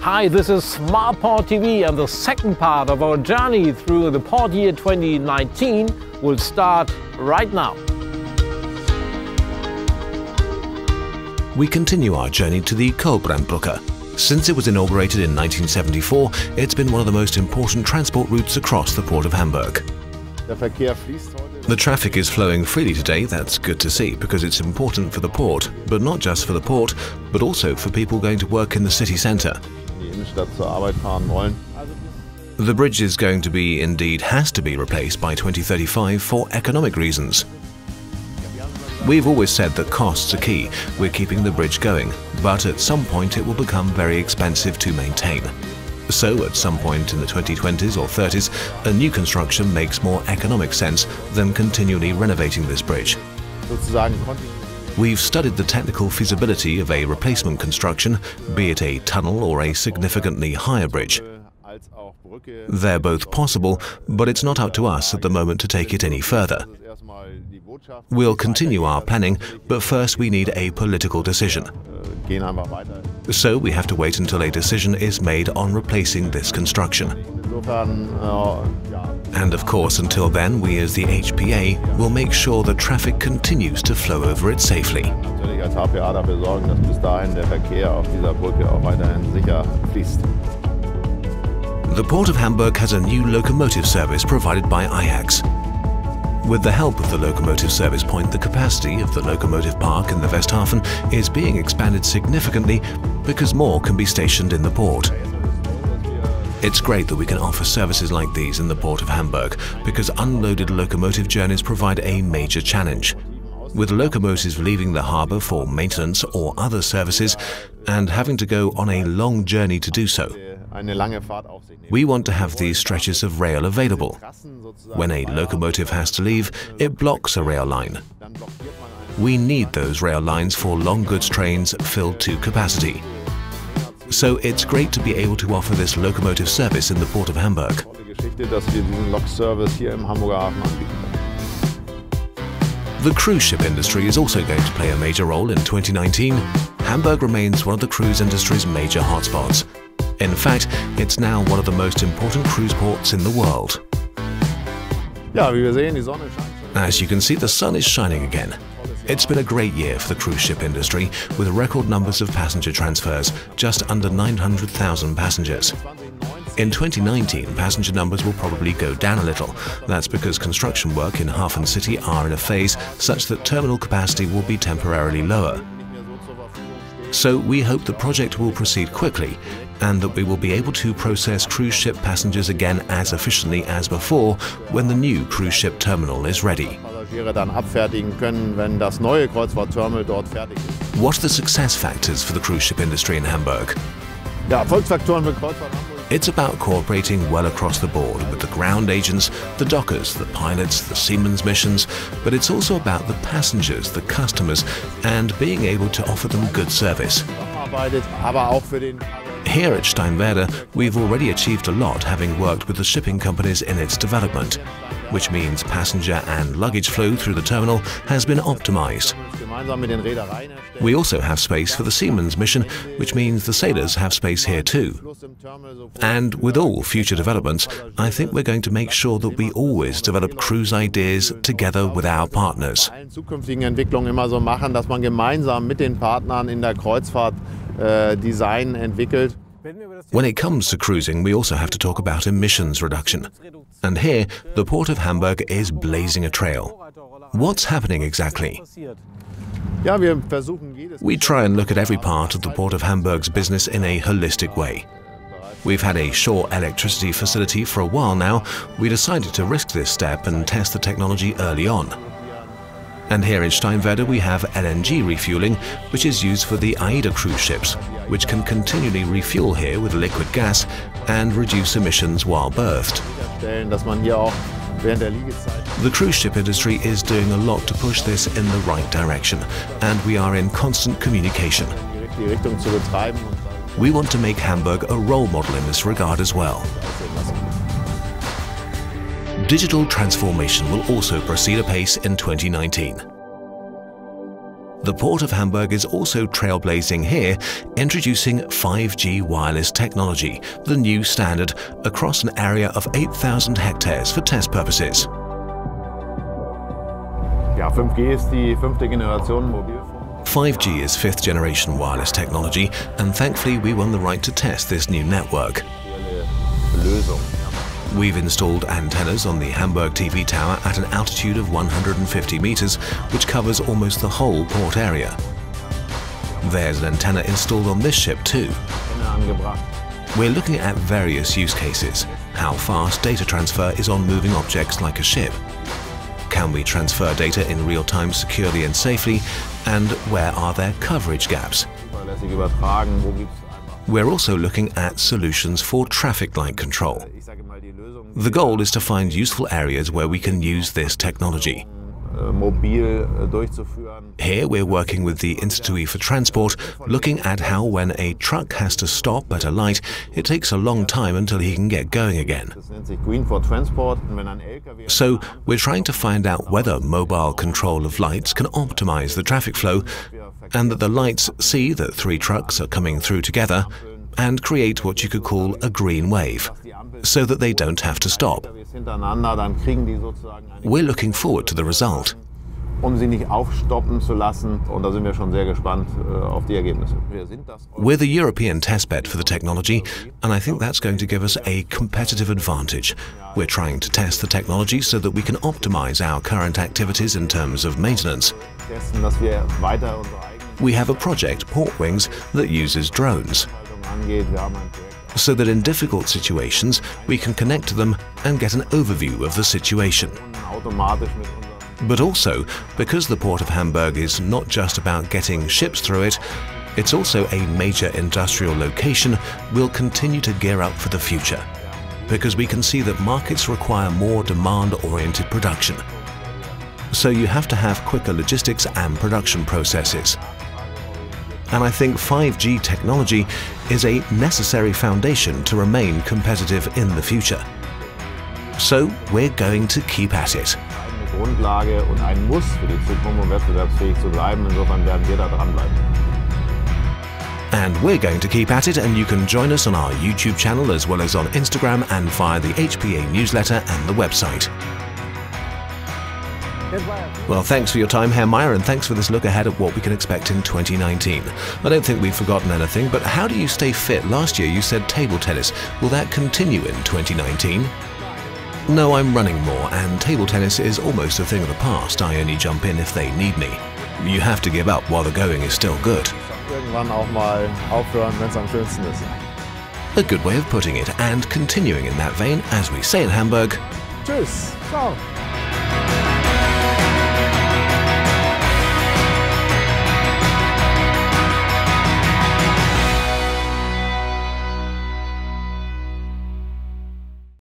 Hi, this is smartPort TV, and the second part of our journey through the port year 2019 will start right now. We continue our journey to the Köhlbrand Bridge. Since it was inaugurated in 1974, it's been one of the most important transport routes across the Port of Hamburg. The traffic is flowing freely today. That's good to see, because it's important for the port, but not just for the port, but also for people going to work in the city centre. The bridge is going to be, indeed has to be, replaced by 2035 for economic reasons. We've always said that costs are key. We're keeping the bridge going, but at some point it will become very expensive to maintain. So at some point in the 2020s or 30s, a new construction makes more economic sense than continually renovating this bridge. We've studied the technical feasibility of a replacement construction, be it a tunnel or a significantly higher bridge. They're both possible, but it's not up to us at the moment to take it any further. We'll continue our planning, but first we need a political decision. So we have to wait until a decision is made on replacing this construction. And of course, until then, we as the HPA will make sure the traffic continues to flow over it safely. The Port of Hamburg has a new locomotive service provided by AJAX. With the help of the locomotive service point, the capacity of the locomotive park in the Westhafen is being expanded significantly because more can be stationed in the port. It's great that we can offer services like these in the Port of Hamburg, because unloaded locomotive journeys provide a major challenge. With locomotives leaving the harbour for maintenance or other services and having to go on a long journey to do so, we want to have these stretches of rail available. When a locomotive has to leave, it blocks a rail line. We need those rail lines for long goods trains filled to capacity. So it's great to be able to offer this locomotive service in the Port of Hamburg. The cruise ship industry is also going to play a major role in 2019. Hamburg remains one of the cruise industry's major hotspots. In fact, it's now one of the most important cruise ports in the world. As you can see, the sun is shining again. It's been a great year for the cruise ship industry, with record numbers of passenger transfers, just under 900,000 passengers. In 2019, passenger numbers will probably go down a little. That's because construction work in Hafen City are in a phase such that terminal capacity will be temporarily lower. So we hope the project will proceed quickly and that we will be able to process cruise ship passengers again as efficiently as before when the new cruise ship terminal is ready. What are the success factors for the cruise ship industry in Hamburg? It's about cooperating well across the board with the ground agents, the dockers, the pilots, the seamen's missions, but it's also about the passengers, the customers, and being able to offer them good service. Here at Steinwerder, we've already achieved a lot, having worked with the shipping companies in its development, which means passenger and luggage flow through the terminal has been optimized. We also have space for the seamen's mission, which means the sailors have space here too. And with all future developments, I think we're going to make sure that we always develop cruise ideas together with our partners. When it comes to cruising, we also have to talk about emissions reduction. And here, the Port of Hamburg is blazing a trail. What's happening exactly? We try and look at every part of the Port of Hamburg's business in a holistic way. We've had a shore electricity facility for a while now. We decided to risk this step and test the technology early on. And here in Steinwerder we have LNG refueling, which is used for the AIDA cruise ships, which can continually refuel here with liquid gas and reduce emissions while berthed. The cruise ship industry is doing a lot to push this in the right direction, and we are in constant communication. We want to make Hamburg a role model in this regard as well. Digital transformation will also proceed apace in 2019. The Port of Hamburg is also trailblazing here, introducing 5G wireless technology, the new standard, across an area of 8,000 hectares for test purposes. Ja, 5G ist die 5. Generation Mobilfunk. 5G is 5th generation wireless technology, and thankfully we won the right to test this new network. We've installed antennas on the Hamburg TV tower at an altitude of 150 meters, which covers almost the whole port area. There's an antenna installed on this ship too. We're looking at various use cases. How fast data transfer is on moving objects like a ship. Can we transfer data in real time securely and safely? And where are there coverage gaps? We're also looking at solutions for traffic light control. The goal is to find useful areas where we can use this technology. Here we're working with the Institute for Transport, looking at how when a truck has to stop at a light, it takes a long time until he can get going again. So we're trying to find out whether mobile control of lights can optimize the traffic flow, and that the lights see that 3 trucks are coming through together and create what you could call a green wave, so that they don't have to stop. We're looking forward to the result. We're the European testbed for the technology, and I think that's going to give us a competitive advantage. We're trying to test the technology so that we can optimize our current activities in terms of maintenance. We have a project, Port Wings, that uses drones, so that in difficult situations we can connect to them and get an overview of the situation. But also, because the Port of Hamburg is not just about getting ships through it, it's also a major industrial location, we'll continue to gear up for the future, because we can see that markets require more demand-oriented production. So you have to have quicker logistics and production processes. And I think 5G technology is a necessary foundation to remain competitive in the future. So we're going to keep at it. Grundlage und ein Muss für die Zukunft, um wettbewerbsfähig zu bleiben. Insofern werden wir da dranbleiben. And we're going to keep at it, and you can join us on our YouTube channel as well as on Instagram and via the HPA newsletter and the website. Well, thanks for your time, Herr Meier, and thanks for this look ahead at what we can expect in 2019. I don't think we've forgotten anything, but how do you stay fit? Last year you said table tennis. Will that continue in 2019? No, I'm running more, and table tennis is almost a thing of the past. I only jump in if they need me. You have to give up while the going is still good. Irgendwann auch mal aufhören, wenn's am schönsten ist. A good way of putting it, and continuing in that vein, as we say in Hamburg. Tschüss, ciao.